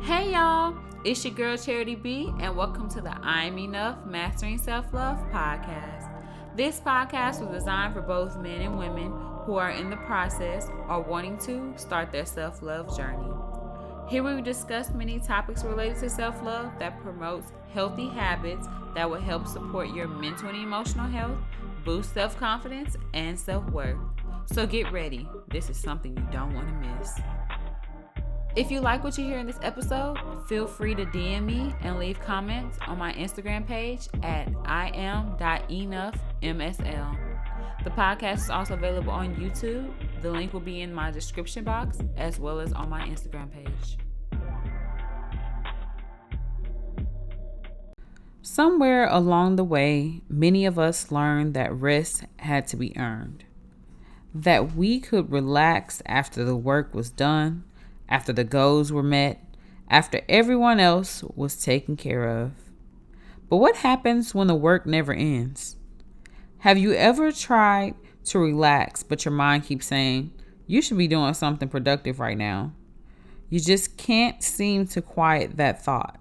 Hey y'all, it's your girl Charity B, and welcome to the I'm Enough Mastering Self-Love podcast. This podcast was designed for both men and women who are in the process or wanting to start their self-love journey. Here we discuss many topics related to self-love that promotes healthy habits that will help support your mental and emotional health, boost self-confidence, and self-worth. So get ready. This is something you don't want to miss. If you like what you hear in this episode, feel free to DM me and leave comments on my Instagram page at iam.enoughmsl. The podcast is also available on YouTube. The link will be in my description box as well as on my Instagram page. Somewhere along the way, many of us learned that rest had to be earned. That we could relax after the work was done, after the goals were met, after everyone else was taken care of. But what happens when the work never ends? Have you ever tried to relax, but your mind keeps saying, you should be doing something productive right now? You just can't seem to quiet that thought.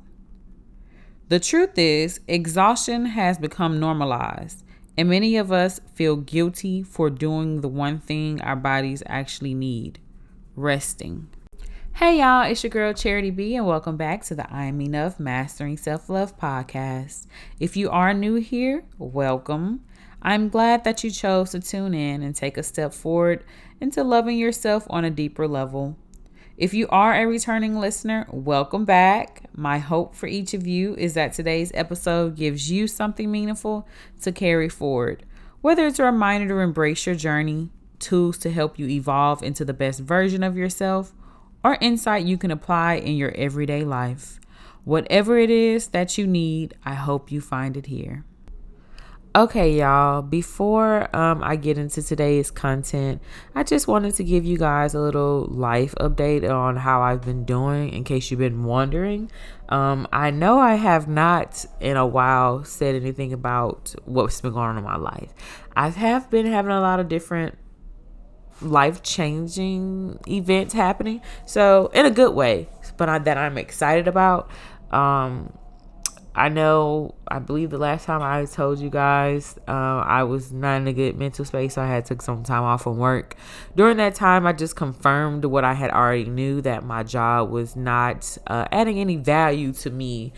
The truth is, exhaustion has become normalized, and many of us feel guilty for doing the one thing our bodies actually need, resting. Hey y'all, it's your girl Charity B, and welcome back to the I'm Enough Mastering Self-Love podcast. If you are new here, welcome. I'm glad that you chose to tune in and take a step forward into loving yourself on a deeper level. If you are a returning listener, welcome back. My hope for each of you is that today's episode gives you something meaningful to carry forward, whether it's a reminder to embrace your journey, tools to help you evolve into the best version of yourself, or insight you can apply in your everyday life. Whatever it is that you need, I hope you find it here. Okay, y'all, before I get into today's content, I just wanted to give you guys a little life update on how I've been doing in case you've been wondering. I know I have not in a while said anything about what's been going on in my life. I have been having a lot of different life-changing events happening, so in a good way, but that I'm excited about. I believe the last time I told you guys I was not in a good mental space, so I had took some time off from work. During that time, I just confirmed what I had already knew, that my job was not adding any value to me,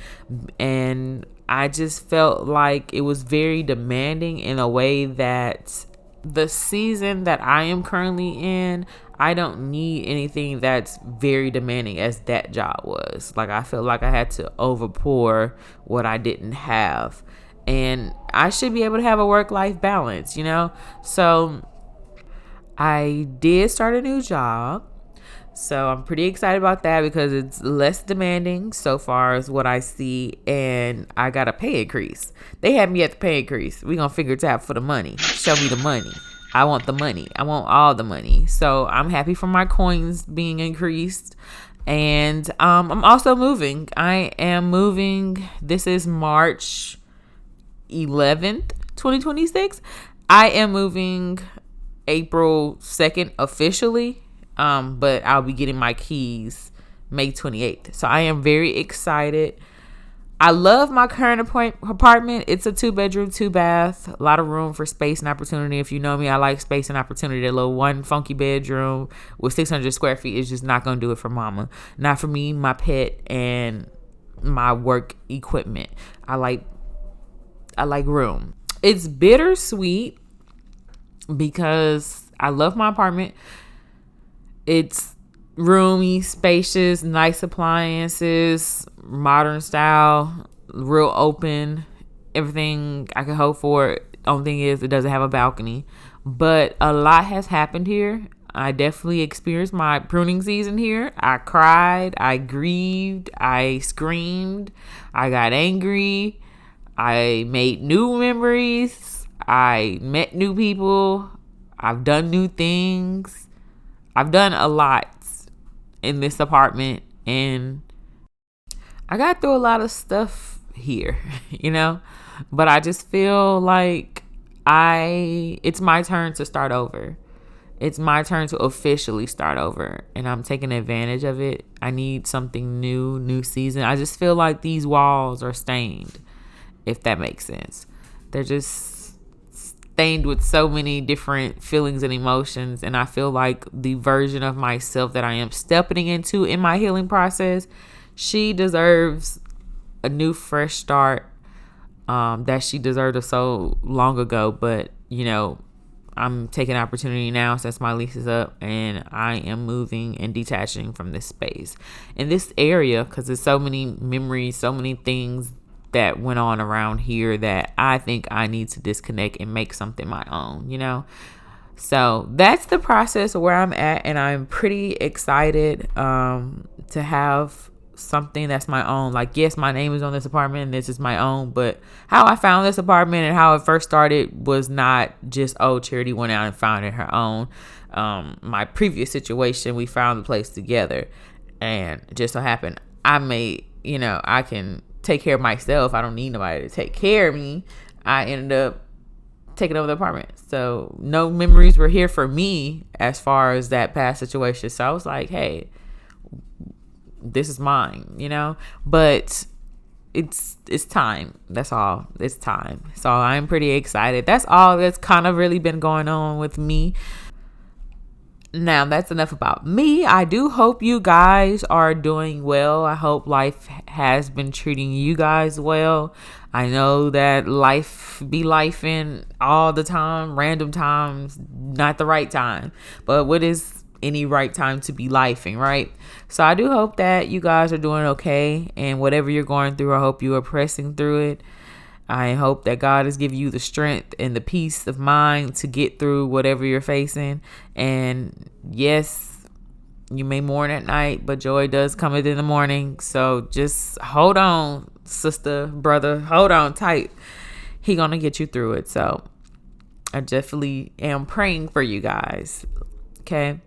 and I just felt like it was very demanding in a way that the season that I am currently in, I don't need anything that's very demanding as that job was. Like, I felt like I had to overpour what I didn't have. And I should be able to have a work-life balance, you know? So I did start a new job. So I'm pretty excited about that because it's less demanding so far as what I see, and I got a pay increase. They had me at the pay increase. We're going to figure it out for the money. Show me the money. I want the money. I want all the money. So I'm happy for my coins being increased. And I'm also moving. I am moving. This is March 11th, 2026. I am moving April 2nd officially. But I'll be getting my keys May 28th. So I am very excited. I love my current apartment. It's a 2-bedroom, 2-bath, a lot of room for space and opportunity. If you know me, I like space and opportunity. A little one funky bedroom with 600 square feet is just not going to do it for mama. Not for me, my pet, and my work equipment. I like room. It's bittersweet because I love my apartment. It's roomy, spacious, nice appliances, modern style, real open, everything I could hope for. Only thing is it doesn't have a balcony, but a lot has happened here. I definitely experienced my pruning season here. I cried, I grieved, I screamed, I got angry, I made new memories, I met new people, I've done new things. I've done a lot in this apartment, and I got through a lot of stuff here, you know, but I just feel like it's my turn to start over. it's my turn to officially start over, and I'm taking advantage of it. I need something new season. I just feel like these walls are stained, if that makes sense. They're just stained with so many different feelings and emotions, and I feel like the version of myself that I am stepping into in my healing process, she deserves a new fresh start, that she deserved so long ago. But I'm taking opportunity now since my lease is up, and I am moving and detaching from this space in this area, because there's so many memories, so many things that went on around here that I think I need to disconnect and make something my own. So that's the process of where I'm at, and I'm pretty excited to have something that's my own. Like, yes, my name is on this apartment and this is my own, but how I found this apartment and how it first started was not just, Charity went out and found it her own. My previous situation, we found the place together, and it just so happened I can take care of myself. I don't need nobody to take care of me. I ended up taking over the apartment, so no memories were here for me as far as that past situation. So I was like, hey, this is mine, but it's time. That's all. It's time. So I'm pretty excited. That's all that's kind of really been going on with me. Now, that's enough about me. I do hope you guys are doing well. I hope life has been treating you guys well. I know that life be lifing all the time, random times, not the right time. But what is any right time to be lifing, right? So I do hope that you guys are doing okay, and whatever you're going through, I hope you are pressing through it. I hope that God has given you the strength and the peace of mind to get through whatever you're facing. And yes, you may mourn at night, but joy does come in the morning. So just hold on, sister, brother, hold on tight. He gonna get you through it. So I definitely am praying for you guys. Okay.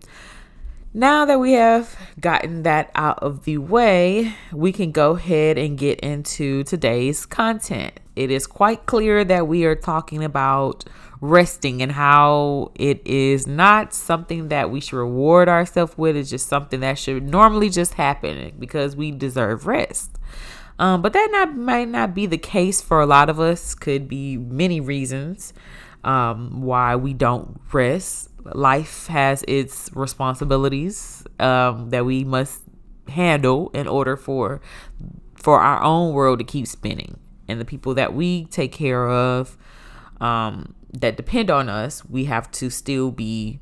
Now that we have gotten that out of the way, we can go ahead and get into today's content. It is quite clear that we are talking about resting and how it is not something that we should reward ourselves with. It's just something that should normally just happen because we deserve rest. But that might not be the case for a lot of us. Could be many reasons why we don't rest. Life has its responsibilities that we must handle in order for our own world to keep spinning, and the people that we take care of that depend on us, we have to still be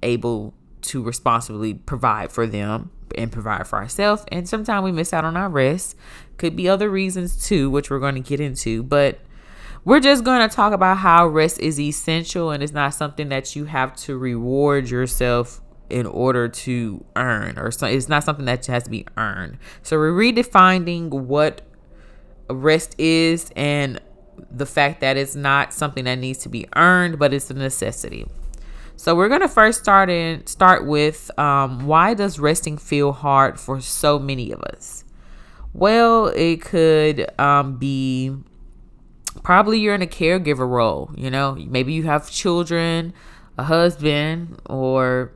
able to responsibly provide for them and provide for ourselves. And sometimes we miss out on our rest. Could be other reasons too, which we're going to get into, but we're just going to talk about how rest is essential, and it's not something that you have to reward yourself in order to earn, or so it's not something that has to be earned. So we're redefining what rest is, and the fact that it's not something that needs to be earned, but it's a necessity. So we're going to first start with why does resting feel hard for so many of us? Well, it could be probably you're in a caregiver role. Maybe you have children, a husband, or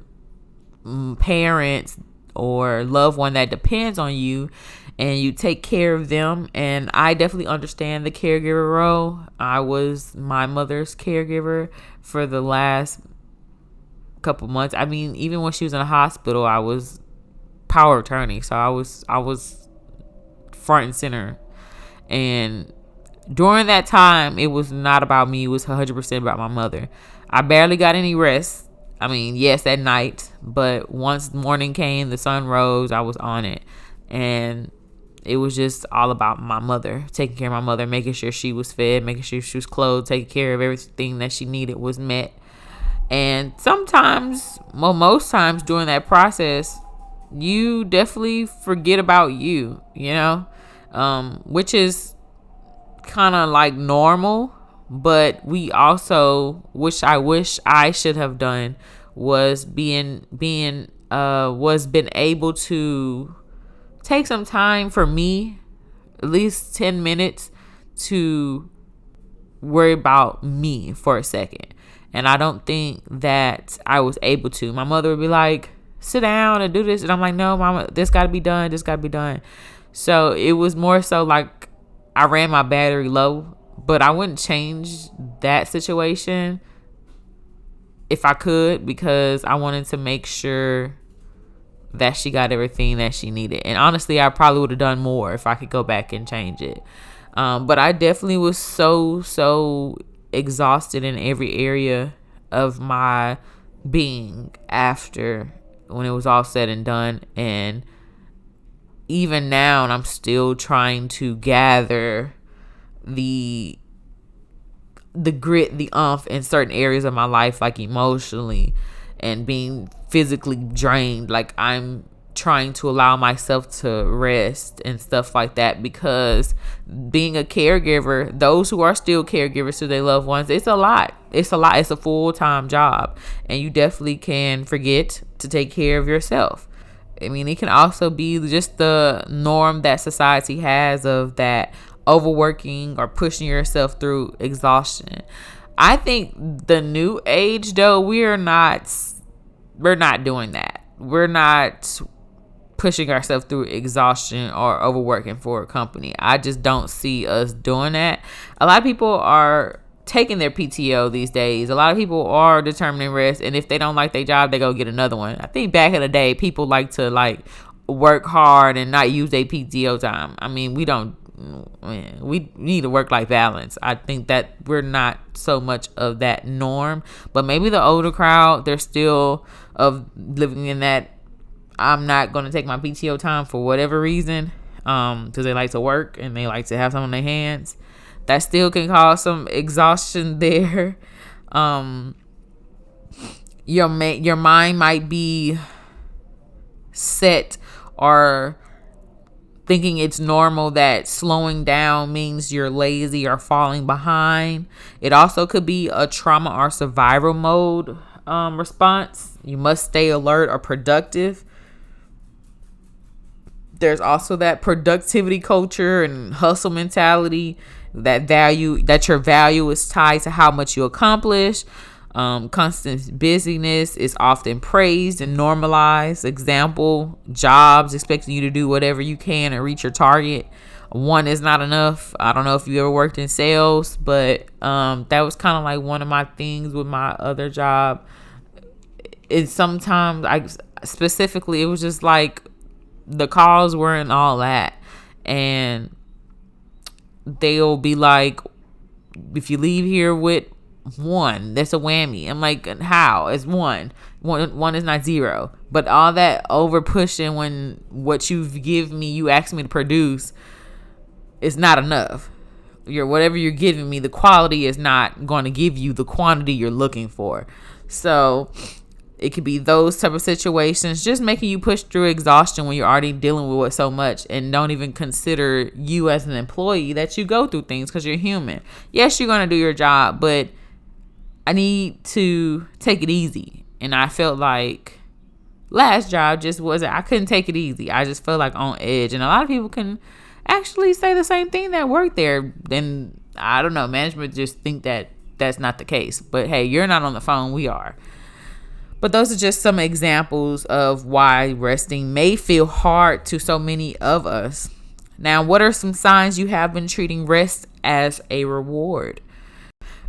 parents, or loved one that depends on you, and you take care of them. And I definitely understand the caregiver role. I was my mother's caregiver for the last couple months. I mean, even when she was in the hospital, I was power of attorney. So I was front and center. And during that time, it was not about me. It was 100% about my mother. I barely got any rest. I mean, yes, at night, but once morning came, the sun rose, I was on it. And it was just all about my mother, taking care of my mother, making sure she was fed, making sure she was clothed, taking care of everything that she needed was met. And sometimes, well, most times during that process, you definitely forget about you, which is kind of like normal. But we also, which I wish I should have done, was been able to take some time for me, at least 10 minutes, to worry about me for a second. And I don't think that I was able to. My mother would be like, sit down and do this. And I'm like, no, mama, this got to be done. This got to be done. So it was more so like I ran my battery low, but I wouldn't change that situation if I could, because I wanted to make sure that she got everything that she needed. And honestly, I probably would have done more if I could go back and change it. But I definitely was so exhausted in every area of my being after, when it was all said and done. And even now, I'm still trying to gather the grit, the umph in certain areas of my life, like emotionally and being physically drained. Like I'm trying to allow myself to rest and stuff like that, because being a caregiver, those who are still caregivers to their loved ones, it's a lot. It's a full-time job, and you definitely can forget to take care of yourself. I mean, it can also be just the norm that society has of that overworking or pushing yourself through exhaustion. I think the new age, though, we're not doing that. We're not pushing ourselves through exhaustion or overworking for a company. I just don't see us doing that. A lot of people are taking their PTO these days. A lot of people are determining rest, and if they don't like their job, they go get another one. I think back in the day, people like to work hard and not use their PTO time. I mean, we need a work-life balance. I think that we're not so much of that norm, but maybe the older crowd, they're still of living in that I'm not going to take my PTO time for whatever reason, because they like to work and they like to have something on their hands. That still can cause some exhaustion there. Your mind might be set or thinking it's normal that slowing down means you're lazy or falling behind. It also could be a trauma or survival mode response. You must stay alert or productive. There's also that productivity culture and hustle mentality, that your value is tied to how much you accomplish. Constant busyness is often praised and normalized. Example, jobs expecting you to do whatever you can and reach your target. One is not enough. I don't know if you ever worked in sales, but that was kind of like one of my things with my other job. And sometimes it was just like the calls weren't all that, and they'll be like, if you leave here with one, that's a whammy. I'm like, how? It's one is not zero. But all that over pushing when what you asked me to produce is not enough. Whatever you're giving me, the quality is not going to give you the quantity you're looking for. So it could be those type of situations, just making you push through exhaustion when you're already dealing with so much, and don't even consider you as an employee that you go through things, because you're human. Yes, you're going to do your job, but I need to take it easy. And I felt like last job I couldn't take it easy. I just felt like on edge. And a lot of people can actually say the same thing that work there. Then I don't know, management just think that that's not the case. But hey, you're not on the phone, we are. But those are just some examples of why resting may feel hard to so many of us. Now, what are some signs you have been treating rest as a reward?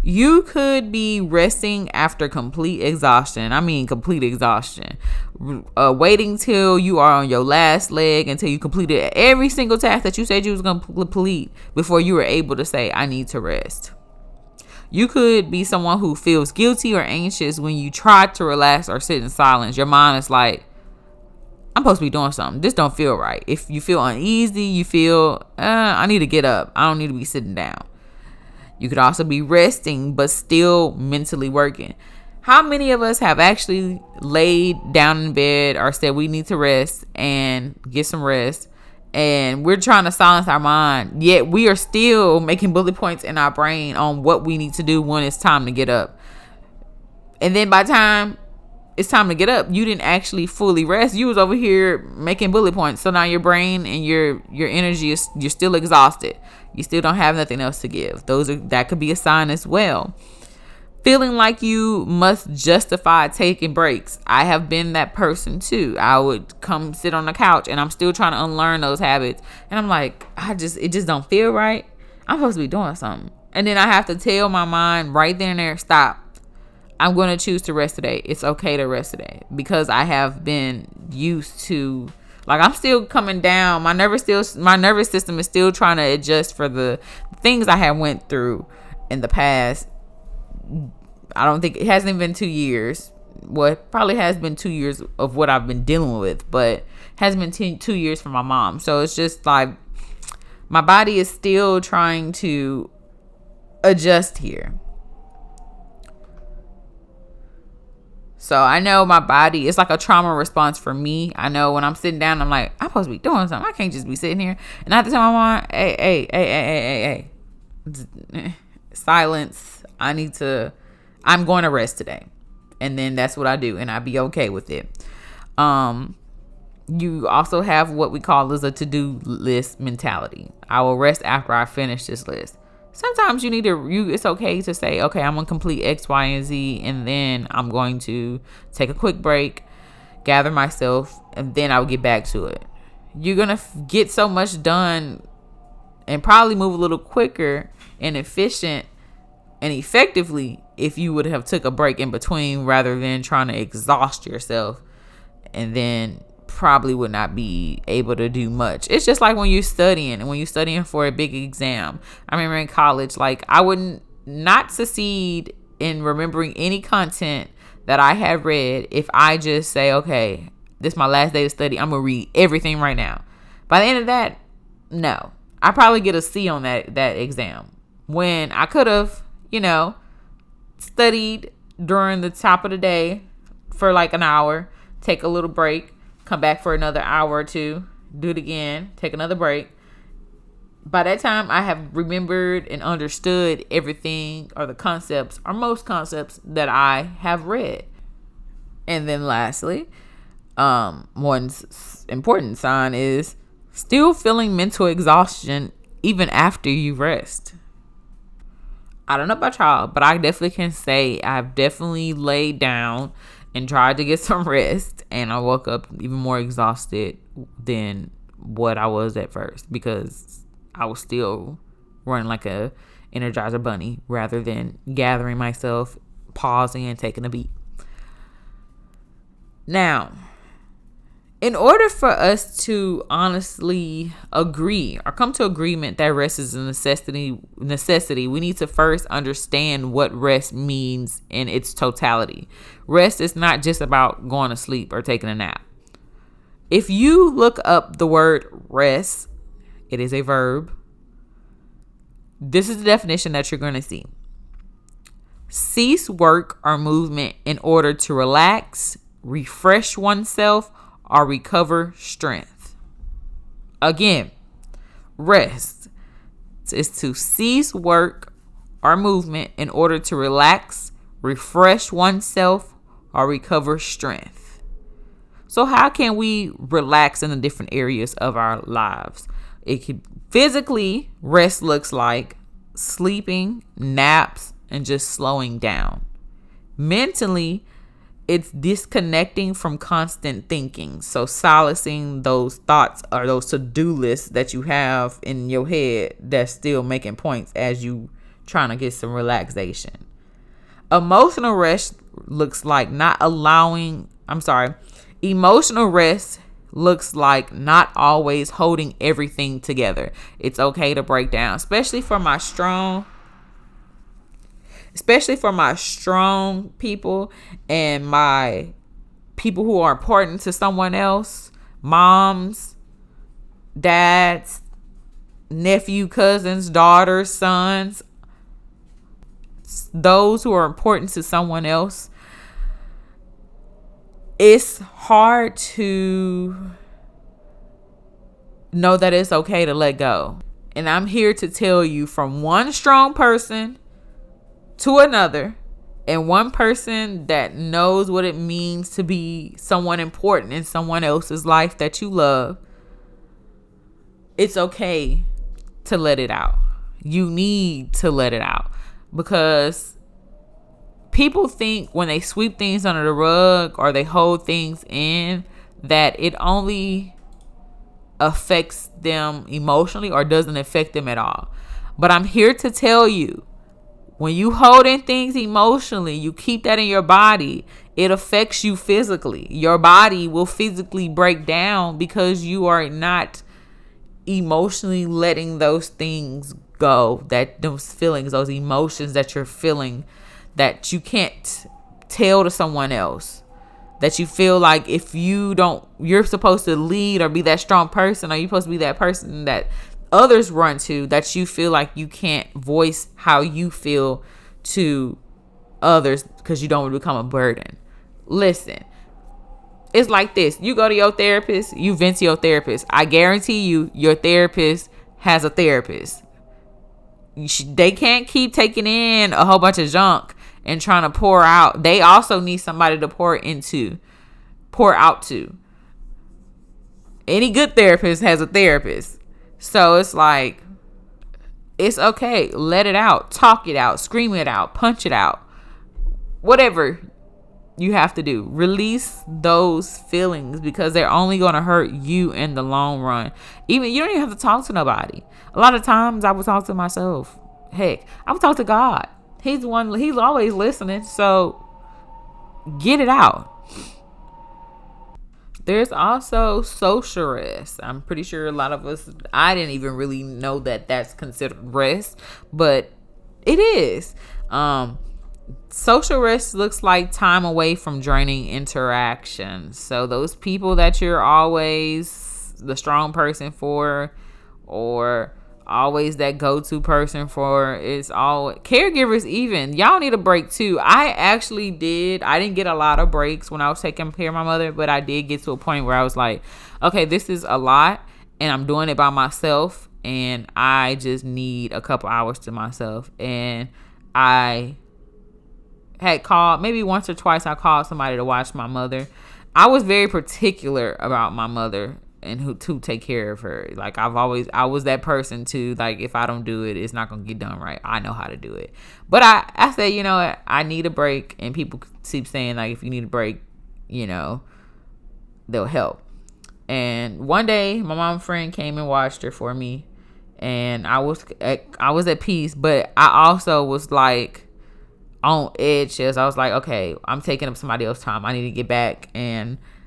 You could be resting after complete exhaustion. I mean, complete exhaustion. Waiting till you are on your last leg until you completed every single task that you said you was going to complete before you were able to say, I need to rest. You could be someone who feels guilty or anxious when you try to relax or sit in silence. Your mind is like, I'm supposed to be doing something. This don't feel right. If you feel uneasy, you feel, I need to get up. I don't need to be sitting down. You could also be resting, but still mentally working. How many of us have actually laid down in bed or said we need to rest and get some rest, and we're trying to silence our mind, yet we are still making bullet points in our brain on what we need to do when it's time to get up. And then by the time it's time to get up, you didn't actually fully rest. You was over here making bullet points. So now your brain and your energy you're still exhausted. You still don't have nothing else to give. That could be a sign as well. Feeling like you must justify taking breaks. I have been that person too. I would come sit on the couch and I'm still trying to unlearn those habits. And I'm like, it just don't feel right. I'm supposed to be doing something. And then I have to tell my mind right then and there, stop. I'm going to choose to rest today. It's okay to rest today, because I have been used to, like, I'm still coming down. My nervous system is still trying to adjust for the things I have went through in the past. I don't think it hasn't even been 2 years. Well, it probably has been 2 years of what I've been dealing with, but has been 2 years for my mom. So it's just like my body is still trying to adjust here. So I know my body, it's like a trauma response for me. I know when I'm sitting down, I'm like, I'm supposed to be doing something. I can't just be sitting here. And I have to tell my mom, hey. Silence. I'm going to rest today. And then that's what I do. And I be okay with it. You also have what we call as a to-do list mentality. I will rest after I finish this list. Sometimes it's okay to say, okay, I'm going to complete X, Y, and Z, and then I'm going to take a quick break, gather myself, and then I'll get back to it. You're going to get so much done and probably move a little quicker and efficient and effectively if you would have took a break in between rather than trying to exhaust yourself, and then probably would not be able to do much. It's just like when you're studying for a big exam. I remember in college, like, I wouldn't not succeed in remembering any content that I had read if I just say, okay, this is my last day to study, I'm gonna read everything right now. By the end of that, no, I probably get a C on that exam, when I could have, studied during the top of the day for like an hour, take a little break, come back for another hour or two, do it again, take another break. By that time, I have remembered and understood everything, or the concepts, or most concepts that I have read. And then lastly, one important sign is still feeling mental exhaustion even after you rest. I don't know about y'all, but I definitely can say I've definitely laid down and tried to get some rest, and I woke up even more exhausted than what I was at first, because I was still running like a Energizer bunny rather than gathering myself, pausing, and taking a beat. Now, in order for us to honestly agree or come to agreement that rest is a necessity, we need to first understand what rest means in its totality. Rest is not just about going to sleep or taking a nap. If you look up the word rest, it is a verb. This is the definition that you're going to see. Cease work or movement in order to relax, refresh oneself, or recover strength. Again, rest is to cease work or movement in order to relax, refresh oneself, or recover strength. So how can we relax in the different areas of our lives? It could physically, rest looks like sleeping, naps, and just slowing down. Mentally, it's disconnecting from constant thinking. So silencing those thoughts or those to-do lists that you have in your head that's still making points as you trying to get some relaxation. Emotional rest looks like emotional rest looks like not always holding everything together. It's okay to break down, especially for my strong people and my people who are important to someone else, moms, dads, nephew, cousins, daughters, sons, those who are important to someone else. It's hard to know that it's okay to let go. And I'm here to tell you, from one strong person to another, and one person that knows what it means to be someone important in someone else's life that you love, it's okay to let it out. You need to let it out, because People think when they sweep things under the rug or they hold things in that it only affects them emotionally or doesn't affect them at all. But I'm here to tell you, when you hold in things emotionally, you keep that in your body, it affects you physically. Your body will physically break down because you are not emotionally letting those things go, that those feelings, those emotions that you're feeling that you can't tell to someone else, that you feel like if you don't, you're supposed to lead or be that strong person, or you're supposed to be that person that others run to, that you feel like you can't voice how you feel to others because you don't want to become a burden. Listen, it's like this. You go to your therapist, you vent to your therapist. I guarantee you, your therapist has a therapist. They can't keep taking in a whole bunch of junk and trying to pour out. They also need somebody to pour out to. Any good therapist has a therapist. So it's like, it's okay. Let it out. Talk it out. Scream it out. Punch it out. Whatever you have to do. Release those feelings because they're only going to hurt you in the long run. Even you don't even have to talk to nobody. A lot of times I would talk to myself. Heck, I would talk to God. He's always listening. So get it out. There's also social rest. I'm pretty sure a lot of us, I didn't even really know that that's considered rest, but it is. Social rest looks like time away from draining interactions. So those people that you're always the strong person for, or always that go-to person for, is all caregivers. Even y'all need a break too. I didn't get a lot of breaks when I was taking care of my mother, but I did get to a point where I was like, okay, this is a lot and I'm doing it by myself and I just need a couple hours to myself. And I had called maybe once or twice. I called somebody to watch my mother. I was very particular about my mother and who to take care of her. Like I was that person too. Like if I don't do it, it's not gonna get done right. I know how to do it. But I said, you know what? I need a break. And people keep saying like, if you need a break, you know, they'll help. And one day my mom's friend came and watched her for me, and I was at peace, but I also was like on edge. As I was like, okay, I'm taking up somebody else's time. I need to get back,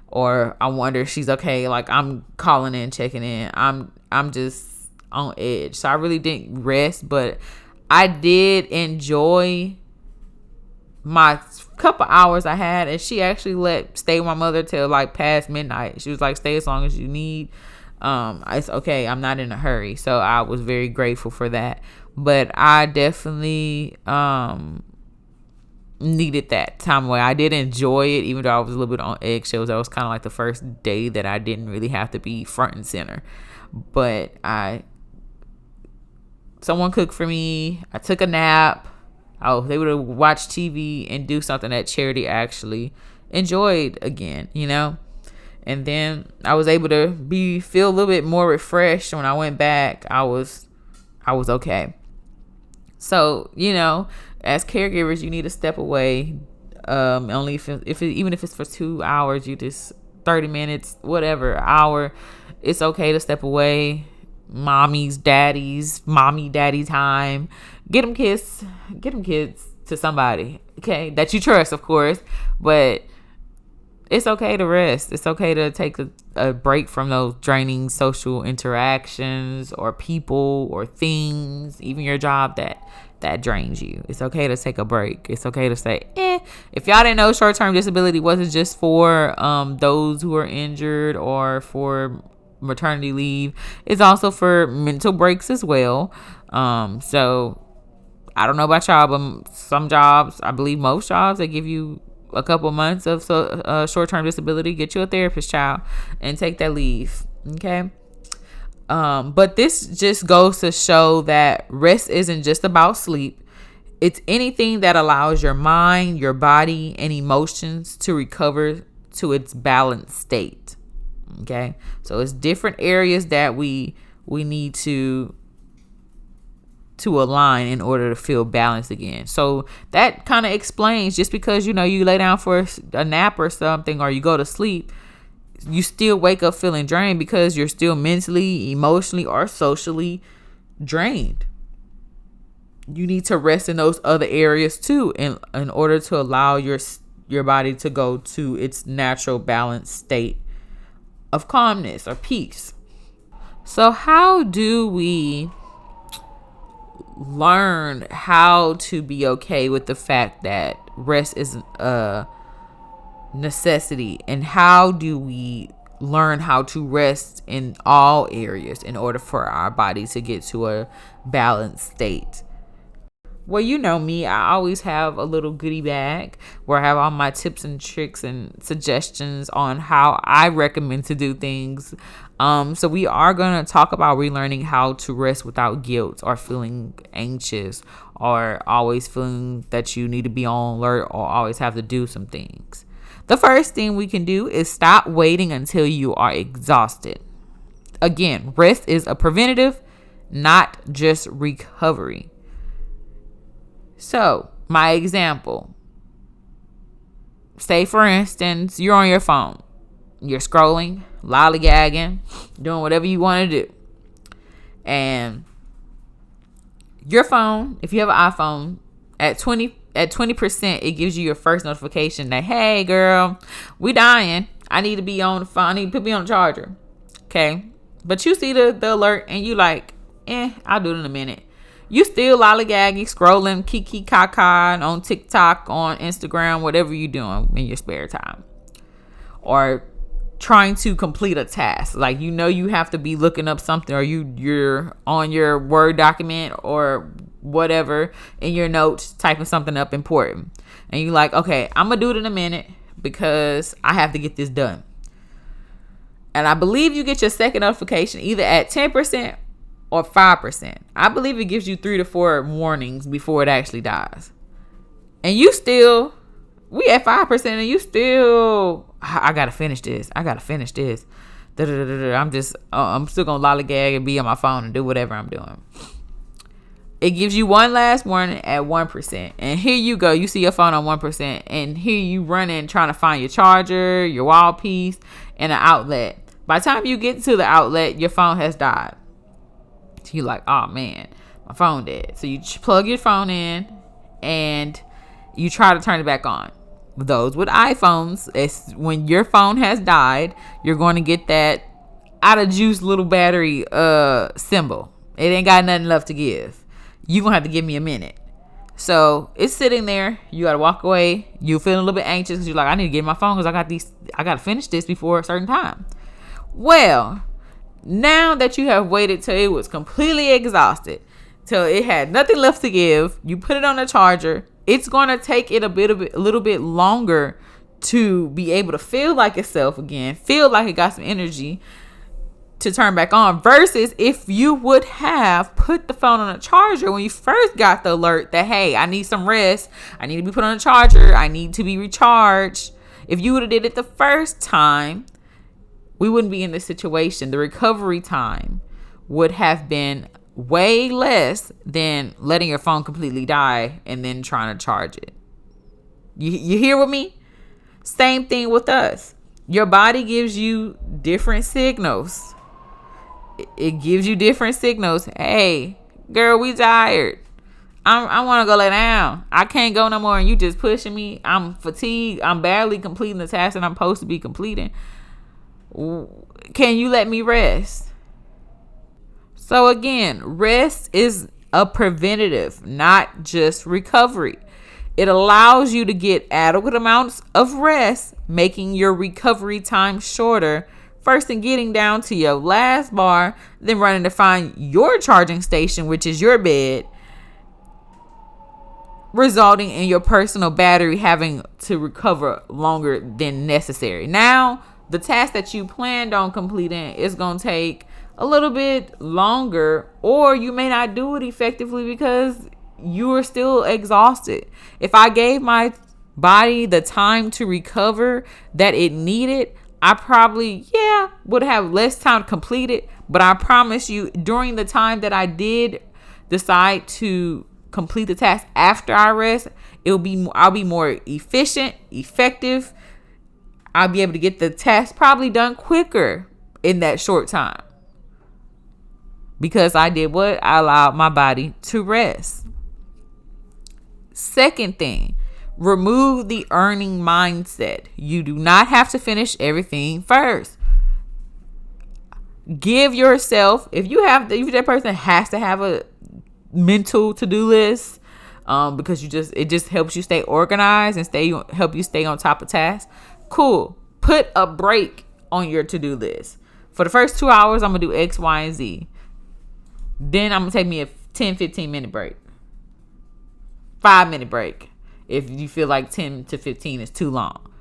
or I wonder if she's okay. Like I'm calling in, checking in. I'm just on edge. So I really didn't rest, but I did enjoy my couple hours I had. And she actually stay with my mother till like past midnight. She was like, stay as long as you need. It's okay. I'm not in a hurry. So I was very grateful for that. But I definitely needed that time away. I did enjoy it, even though I was a little bit on eggshells. That was kind of like the first day that I didn't really have to be front and center. But someone cooked for me. I took a nap. I was able to watch TV and do something that Charity actually enjoyed again, you know. And then I was able to feel a little bit more refreshed. When I went back, I was okay. So, you know, as caregivers, you need to step away. Only even if it's for 2 hours, you just 30 minutes, whatever, hour, it's okay to step away. Mommy, daddy time. Get them kids to somebody, okay, that you trust, of course. But it's okay to rest. It's okay to take a break from those draining social interactions or people or things, even your job that drains you. It's okay to take a break. It's okay to say, if y'all didn't know, short-term disability wasn't just for those who are injured or for maternity leave. It's also for mental breaks as well. So I don't know about y'all, but some jobs, I believe most jobs, they give you a couple months of short-term disability. Get you a therapist, child, and take that leave. Okay. But this just goes to show that rest isn't just about sleep. It's anything that allows your mind, your body, and emotions to recover to its balanced state. Okay. So it's different areas that we need to to align in order to feel balanced again. So that kind of explains, just because, you lay down for a nap or something, or you go to sleep, you still wake up feeling drained because you're still mentally, emotionally, or socially drained. You need to rest in those other areas too, in order to allow your body to go to its natural balanced state of calmness or peace. So how do we learn how to be okay with the fact that rest is a necessity, and how do we learn how to rest in all areas in order for our body to get to a balanced state? Well, you know me, I always have a little goodie bag where I have all my tips and tricks and suggestions on how I recommend to do things. So we are going to talk about relearning how to rest without guilt, or feeling anxious, or always feeling that you need to be on alert, or always have to do some things. The first thing we can do is stop waiting until you are exhausted. Again, rest is a preventative, not just recovery. So, my example, say for instance, you're on your phone, you're scrolling, lollygagging, doing whatever you want to do. And your phone, if you have an iPhone, at 20%, it gives you your first notification that, hey girl, we dying. I need to be on the phone. I need to put me on the charger. Okay. But you see the alert and you like, I'll do it in a minute. You still lollygagging, scrolling, kiki kaka on TikTok, on Instagram, whatever you're doing in your spare time. Or trying to complete a task. Like, you have to be looking up something, or you're on your Word document or whatever in your notes, typing something up important. And you're like, okay, I'm going to do it in a minute because I have to get this done. And I believe you get your second notification either at 10% or 5%. I believe it gives you 3 to 4 warnings before it actually dies. And we at 5%, and you still, I gotta finish this. I'm still gonna lollygag and be on my phone and do whatever I'm doing. It gives you one last warning at 1%. And here you go. You see your phone on 1%. And here you running trying to find your charger, your wall piece, and an outlet. By the time you get to the outlet, your phone has died. You're like, oh man, my phone dead. So you plug your phone in and you try to turn it back on. Those with iPhones, it's when your phone has died, you're going to get that out of juice little battery symbol. It ain't got nothing left to give. You're going to have to give me a minute. So it's sitting there. You got to walk away. You're feeling a little bit anxious because you're like, I need to get my phone because I got to finish this before a certain time. Well, now that you have waited till it was completely exhausted, till it had nothing left to give, you put it on the charger. It's going to take it a little bit longer to be able to feel like itself again, feel like it got some energy to turn back on, versus if you would have put the phone on a charger when you first got the alert that, hey, I need some rest, I need to be put on a charger, I need to be recharged. If you would have did it the first time, we wouldn't be in this situation. The recovery time would have been way less than letting your phone completely die and then trying to charge it. You hear with me? Same thing with us. Your body gives you different signals. It gives you different signals. Hey, girl, we tired. I want to go lay down. I can't go no more, and you just pushing me. I'm fatigued. I'm barely completing the task that I'm supposed to be completing. Can you let me rest? So again, rest is a preventative, not just recovery. It allows you to get adequate amounts of rest, making your recovery time shorter. First in getting down to your last bar, then running to find your charging station, which is your bed, resulting in your personal battery having to recover longer than necessary. Now, the task that you planned on completing is going to take a little bit longer, or you may not do it effectively because you are still exhausted. If I gave my body the time to recover that it needed, I probably, would have less time to complete it. But I promise you, during the time that I did decide to complete the task after I rest, I'll be more efficient, effective. I'll be able to get the task probably done quicker in that short time. Because I did what? I allowed my body to rest. Second thing, remove the earning mindset. You do not have to finish everything first. Give yourself, if that person has to have a mental to-do list, because it just helps you stay organized and help you stay on top of tasks. Cool. Put a break on your to-do list. For the first 2 hours, I'm gonna do X, Y, and Z. Then I'm gonna take me a 10-15 minute break. 5-minute break if you feel like 10 to 15 is too long.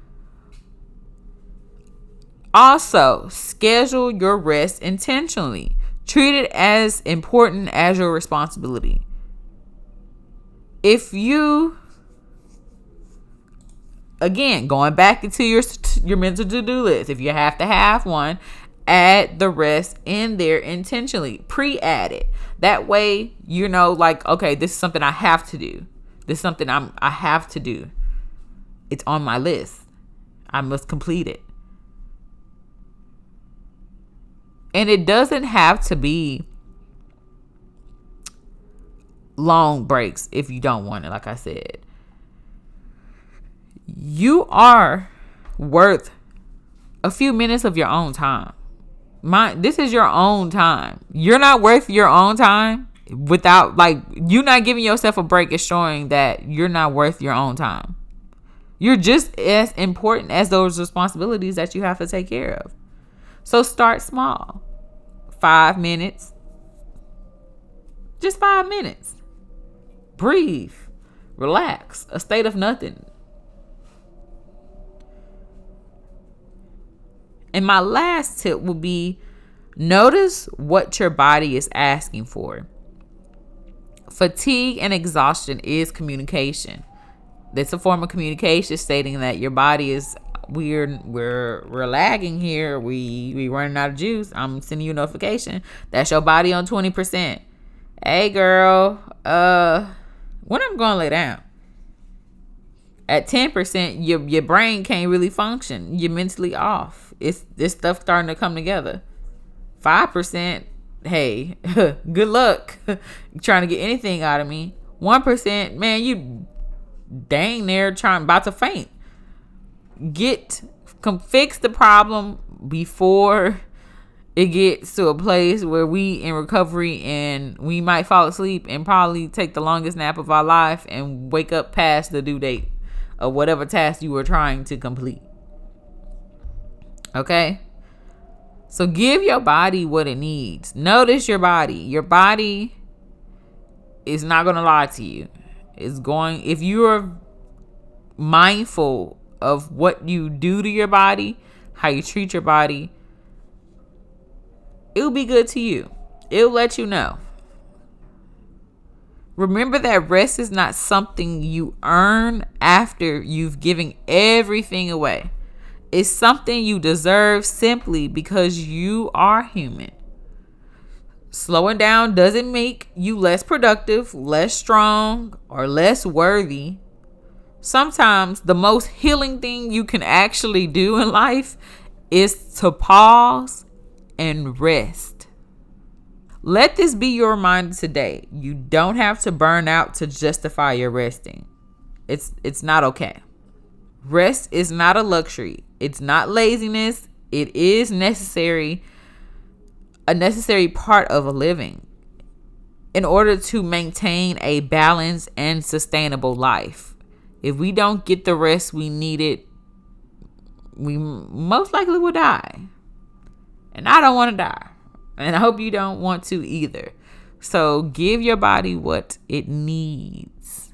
Also, schedule your rest intentionally. Treat it as important as your responsibility. If you, again, going back into your mental to-do list, if you have to have one, add the rest in there intentionally. Pre-add it. That way, you know, like, okay, this is something I have to do. This is something I have to do. It's on my list. I must complete it. And it doesn't have to be long breaks if you don't want it, like I said. You are worth a few minutes of your own time. This is your own time. You're not worth your own time without, like, you not giving yourself a break is showing that you're not worth your own time. You're just as important as those responsibilities that you have to take care of. So start small. 5 minutes. Just 5 minutes. Breathe. Relax. A state of nothing. And my last tip would be, notice what your body is asking for. Fatigue and exhaustion is communication. It's a form of communication stating that your body is, we're lagging here. We running out of juice. I'm sending you a notification. That's your body on 20%. Hey girl, when I'm gonna lay down? At 10%, your brain can't really function. You're mentally off. It's this stuff starting to come together. 5%, hey, good luck trying to get anything out of me. 1%, man, you dang near about to faint. Fix the problem before it gets to a place where we in recovery and we might fall asleep and probably take the longest nap of our life and wake up past the due date of whatever task you were trying to complete. Okay? So give your body what it needs. Notice your body. Your body is not going to lie to you. If you're mindful of what you do to your body, how you treat your body, it'll be good to you. It'll let you know. Remember that rest is not something you earn after you've given everything away. It's something you deserve simply because you are human. Slowing down doesn't make you less productive, less strong, or less worthy. Sometimes the most healing thing you can actually do in life is to pause and rest. Let this be your reminder today. You don't have to burn out to justify your resting. It's not okay. Rest is not a luxury. It's not laziness. It is necessary, a necessary part of a living in order to maintain a balanced and sustainable life. If we don't get the rest we needed, we most likely will die. And I don't want to die. And I hope you don't want to either. So give your body what it needs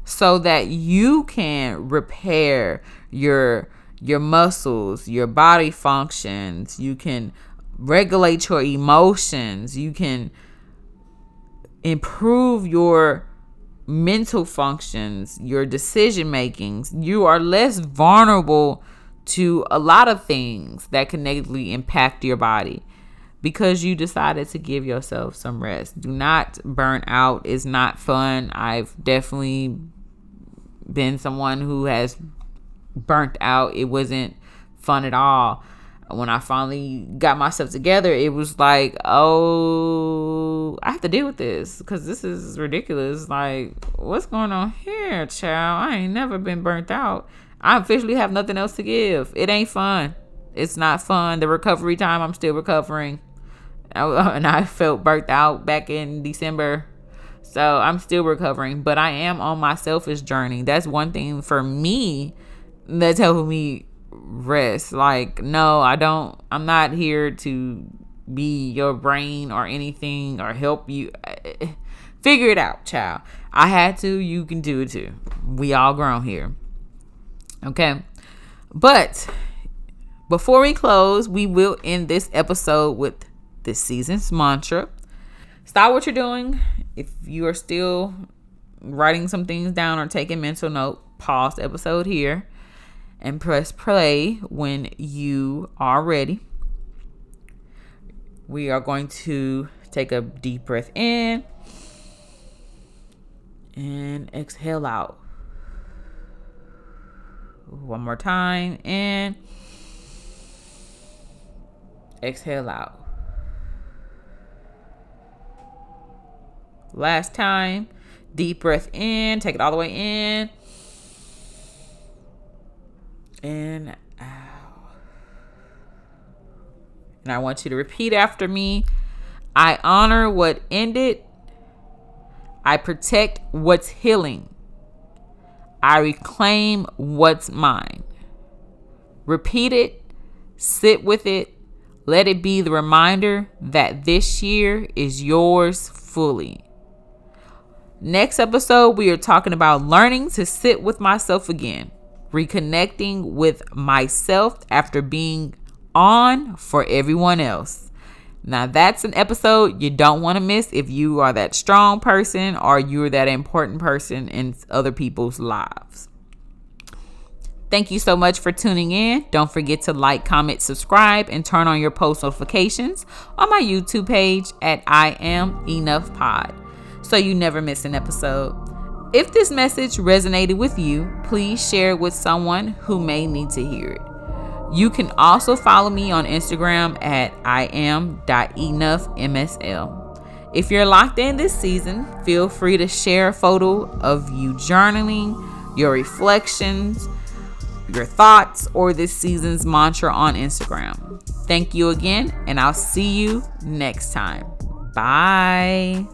so that you can repair your muscles, your body functions. You can regulate your emotions. You can improve your mental functions, your decision makings. You are less vulnerable to a lot of things that can negatively impact your body. because you decided to give yourself some rest. Do not burn out. It's not fun. I've definitely been someone who has burnt out. It wasn't fun at all. When I finally got myself together, it was like, oh, I have to deal with this because this is ridiculous. Like, what's going on here, child? I ain't never been burnt out. I officially have nothing else to give. It ain't fun. It's not fun. The recovery time, I'm still recovering. And I felt burnt out back in December. So I'm still recovering. But I am on my selfish journey. That's one thing for me that's helping me rest. Like, no, I'm not here to be your brain or anything or help you. Figure it out, child. I had to. You can do it too. We all grown here. Okay. But before we close, we will end this episode with this season's mantra. Stop what you're doing. If you are still writing some things down or taking mental note, pause the episode here and press play when you are ready. We are going to take a deep breath in and exhale out. One more time. In. Exhale out. Last time. Deep breath in. Take it all the way in. And out. And I want you to repeat after me. I honor what ended. I protect what's healing. I reclaim what's mine. Repeat it. Sit with it. Let it be the reminder that this year is yours fully. Next episode, we are talking about learning to sit with myself again. Reconnecting with myself after being on for everyone else. Now that's an episode you don't want to miss if you are that strong person or you're that important person in other people's lives. Thank you so much for tuning in. Don't forget to like, comment, subscribe, and turn on your post notifications on my YouTube page at I Am Enough Pod, so you never miss an episode. If this message resonated with you, please share it with someone who may need to hear it. You can also follow me on Instagram at iam.enoughmsl. If you're locked in this season, feel free to share a photo of you journaling, your reflections, your thoughts, or this season's mantra on Instagram. Thank you again, and I'll see you next time. Bye.